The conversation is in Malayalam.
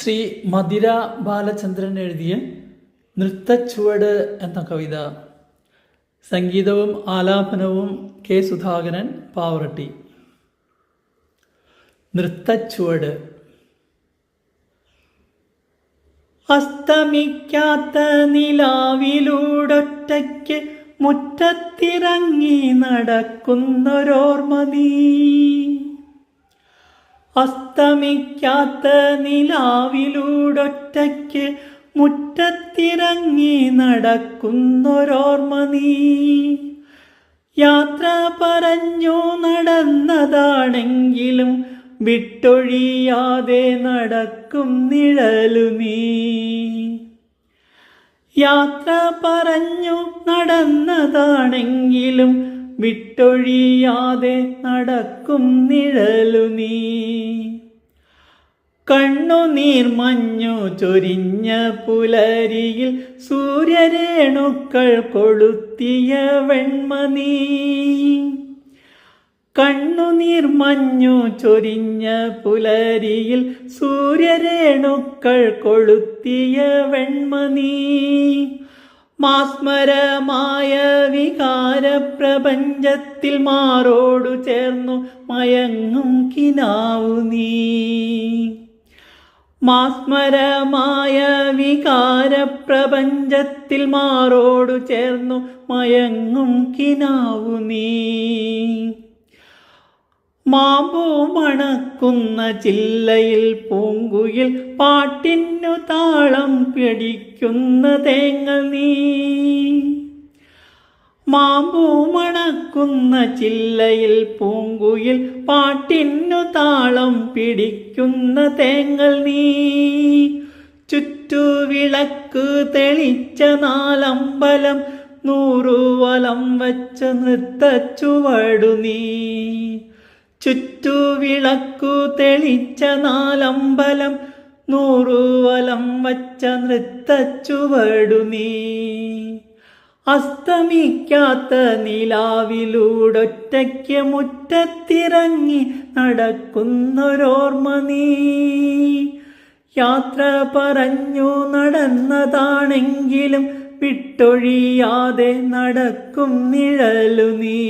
ശ്രീ മധുര ബാലചന്ദ്രൻ എഴുതിയ നൃത്തച്ചുവട് എന്ന കവിത. സംഗീതവും ആലാപനവും കെ സുധാകരൻ, പാവറട്ടി. നൃത്തച്ചുവട്. അസ്തമിക്കാത്ത നിലാവിലൂടൊറ്റയ്ക്ക് മുറ്റത്തിറങ്ങി നടക്കുന്നൊരോർമ്മ നീ. അസ്തമിക്കാത്ത നിലാവിലൂടൊറ്റയ്ക്ക് മുറ്റത്തിറങ്ങി നടക്കുന്നൊരോർമ്മ നീ. യാത്ര പറഞ്ഞു നടന്നതാണെങ്കിലും വിട്ടൊഴിയാതെ നടക്കും നിഴലു നീ. യാത്ര പറഞ്ഞു നടന്നതാണെങ്കിലും വിട്ടൊഴിയാതെ നടക്കും നിഴലു നീ. കണ്ണുനീർ മഞ്ഞു ചൊരിഞ്ഞ പുലരിയിൽ സൂര്യരേണുക്കൾ കൊളുത്തിയ വെണ്മ നീ. കണ്ണുനീർ മഞ്ഞു ചൊരിഞ്ഞ പുലരിയിൽ സൂര്യരേണുക്കൾ കൊളുത്തിയ വെണ്മ നീ. മാസ്മരമായ വികാരപ്രപഞ്ചത്തിൽ മാറോടു ചേർന്നു മയങ്ങും കിനാവു നീ. മാസ്മരമായ വികാരപ്രപഞ്ചത്തിൽ മാറോടു ചേർന്നു മയങ്ങും കിനാവു നീ. മാമ്പൂ മണക്കുന്ന ചില്ലയിൽ പൂങ്കുയിൽ പാട്ടിനു താളം പിടിക്കുന്ന തേങ്ങൽ നീ. മാമ്പൂ മണക്കുന്ന ചില്ലയിൽ പൂങ്കുയിൽ പാട്ടിനു താളം പിടിക്കുന്ന തേങ്ങൽ നീ. ചുറ്റുവിളക്ക് തെളിച്ച നാലമ്പലം 100 വലം വച്ച നൃത്തച്ചുവടു നീ. ചുറ്റുവിളക്കു തെളിച്ച നാലമ്പലം 100 വലം വച്ച നൃത്തച്ചുവടു നീ. അസ്തമിക്കാത്ത നിലാവിലൂടൊറ്റയ്ക്ക് മുറ്റത്തിറങ്ങി നടക്കുന്നൊരോർമ്മ നീ. യാത്ര പറഞ്ഞു നടന്നതാണെങ്കിലും വിട്ടൊഴിയാതെ നടക്കും നിഴലു നീ.